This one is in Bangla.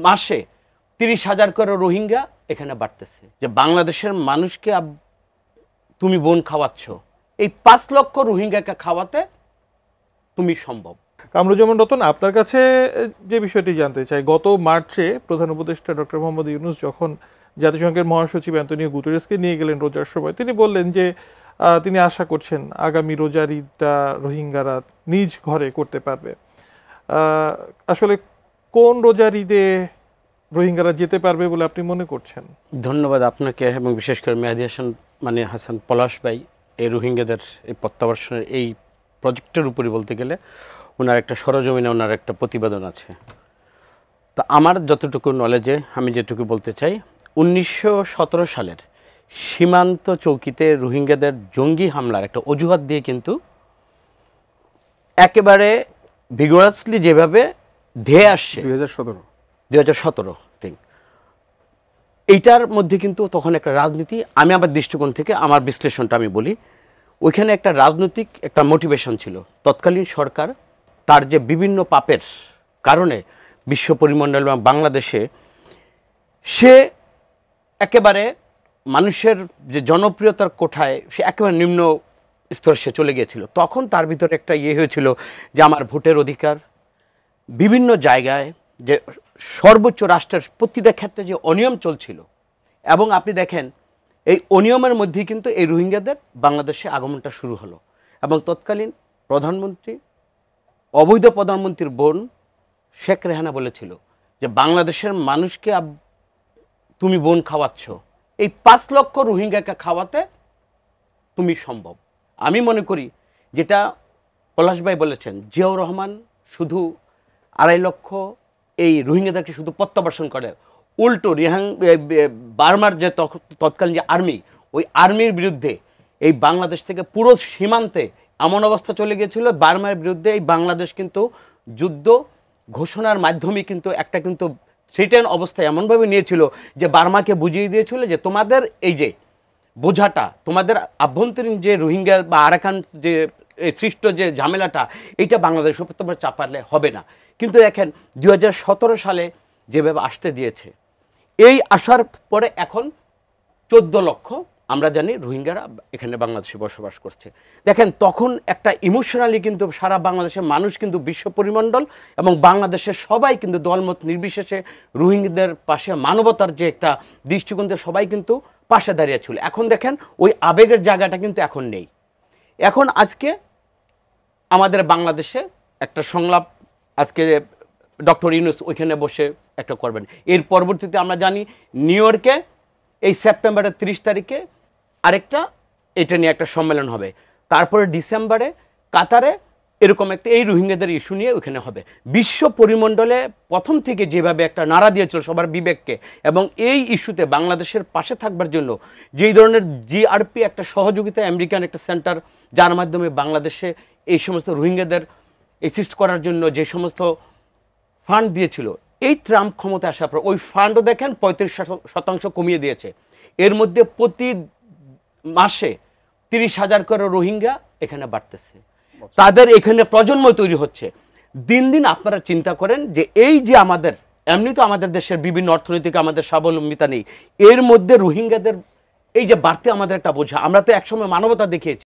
মাসে 30,000 করে রোহিঙ্গা এখানে বাড়তেছে। যে বাংলাদেশের মানুষকে তুমি বোন খাওয়াচ্ছ, এই 5 লক্ষ রোহিঙ্গাকে খাওয়াতে তুমি সম্ভব। কামরুজ্জামান রতন, আপনার কাছে যে বিষয়টি জানতে চাই, গত মার্চে প্রধান উপদেষ্টা ডক্টর মোহাম্মদ ইউনূস যখন জাতিসংঘের মহাসচিব অ্যান্তোনিও গুতেরেসকে নিয়ে গেলেন রোজার সময়, তিনি বললেন যে তিনি আশা করছেন আগামী রোজার ঈদটা রোহিঙ্গারা নিজ ঘরে করতে পারবে। আসলে কোন রোজার ঈদে রোহিঙ্গারা যেতে পারবে বলে আপনি মনে করছেন? ধন্যবাদ আপনাকে এবং বিশেষ করে মেহেদী হাসান পলাশ ভাই এই রোহিঙ্গাদের এই প্রত্যাবর্ষণের এই প্রজেক্টের উপরে বলতে গেলে ওনার একটা সরজমিনে ওনার একটা প্রতিবেদন আছে। তো আমার যতটুকু নলেজে আমি যেটুকু বলতে চাই, 1917 সালের সীমান্ত চৌকিতে রোহিঙ্গাদের জঙ্গি হামলার একটা অজুহাত দিয়ে কিন্তু একেবারে ভিগোরাসলি যেভাবে ধেয়ে আসছে 2017 থিঙ্ক, এইটার মধ্যে কিন্তু তখন একটা রাজনীতি, আমি আমার দৃষ্টিকোণ থেকে আমার বিশ্লেষণটা আমি বলি, ওইখানে একটা রাজনৈতিক একটা মোটিভেশন ছিল। তৎকালীন সরকার তার যে বিভিন্ন পাপের কারণে বিশ্ব পরিমণ্ডল এবং বাংলাদেশে সে একেবারে মানুষের যে জনপ্রিয়তার কোঠায় সে একেবারে নিম্ন স্তরে সে চলে গিয়েছিল। তখন তার ভিতরে একটা হয়েছিল যে আমার ভোটের অধিকার, বিভিন্ন জায়গায় যে সর্বোচ্চ রাষ্ট্রের প্রতিটা ক্ষেত্রে যে অনিয়ম চলছিল, এবং আপনি দেখেন এই অনিয়মের মধ্যে কিন্তু এই রোহিঙ্গাদের বাংলাদেশে আগমনটা শুরু হলো। এবং তৎকালীন প্রধানমন্ত্রী, অবৈধ প্রধানমন্ত্রীর বোন শেখ রেহানা বলেছিল যে বাংলাদেশের মানুষকে তুমি বোন খাওয়াচ্ছ, এই 5 লক্ষ রোহিঙ্গাকে খাওয়াতে তুমি সম্ভব। আমি মনে করি যেটা পলাশ ভাই বলেছেন, জিয়াউর রহমান শুধু 2.5 লক্ষ এই রোহিঙ্গাদেরকে শুধু প্রত্যাবর্ষণ করে, উল্টো বার্মার যে তৎকালীন যে আর্মি, ওই আর্মির বিরুদ্ধে এই বাংলাদেশ থেকে পুরো সীমান্তে এমন অবস্থা চলে গিয়েছিল, বার্মার বিরুদ্ধে এই বাংলাদেশ কিন্তু যুদ্ধ ঘোষণার মাধ্যমে কিন্তু একটা কিন্তু থ্রেটেন অবস্থায় এমনভাবে নিয়েছিল যে বার্মাকে বুঝিয়ে দিয়েছিল যে তোমাদের এই যে বোঝাটা, তোমাদের আভ্যন্তরীণ যে রোহিঙ্গা বা আরাকান যে সৃষ্ট যে ঝামেলাটা, এইটা বাংলাদেশের উপর তোমরা চাপালে হবে না। কিন্তু দেখেন 2017 সালে যেভাবে আসতে দিয়েছে, এই আসার পরে এখন 14 লক্ষ আমরা জানি রোহিঙ্গারা এখানে বাংলাদেশে বসবাস করছে। দেখেন তখন একটা ইমোশনালি কিন্তু সারা বাংলাদেশের মানুষ কিন্তু বিশ্ব পরিমণ্ডল এবং বাংলাদেশের সবাই কিন্তু দলমত নির্বিশেষে রোহিঙ্গাদের পাশে মানবতার যে একটা দৃষ্টিকোণ দিয়ে সবাই কিন্তু পাশে দাঁড়িয়েছিল। এখন দেখেন ওই আবেগের জায়গাটা কিন্তু এখন নেই। এখন আজকে আমাদের বাংলাদেশে একটা সংলাপ আজকে ডক্টর ইউনূস ওইখানে বসে একটা করবেন। এর পরবর্তীতে আমরা জানি নিউ ইয়র্কে এই সেপ্টেম্বরের 30 তারিখে আরেকটা এটা নিয়ে একটা সম্মেলন হবে। তারপরে ডিসেম্বরে কাতারে এরকম একটা এই রোহিঙ্গাদের ইস্যু নিয়ে ওইখানে হবে। বিশ্ব পরিমণ্ডলে প্রথম থেকে যেভাবে একটা নাড়া দিয়েছিল সবার বিবেককে, এবং এই ইস্যুতে বাংলাদেশের পাশে থাকবার জন্য যেই ধরনের জিআরপি একটা সহযোগিতা, আমেরিকান একটা সেন্টার যার মাধ্যমে বাংলাদেশে এই সমস্ত রোহিঙ্গাদের অ্যাসিস্ট করার জন্য যে সমস্ত ফান্ড দিয়েছিল, এই ট্রাম্প ক্ষমতায় আসার পর ওই ফান্ডও দেখেন 35% কমিয়ে দিয়েছে। এর মধ্যে প্রতি মাসে 30,000 করে রোহিঙ্গা এখানে বাড়তেছে, তাদের এখানে প্রজন্ম তৈরি হচ্ছে। দিন দিন আপনারা চিন্তা করেন যে এই যে আমাদের এমনি তো আমাদের দেশের বিভিন্ন অর্থনৈতিক আমাদের স্বাবলম্বিতা নেই, এর মধ্যে রোহিঙ্গাদের এই যে বাড়তে আমাদের একটা বোঝা, আমরা তো একসময় মানবতা দেখিয়েছি।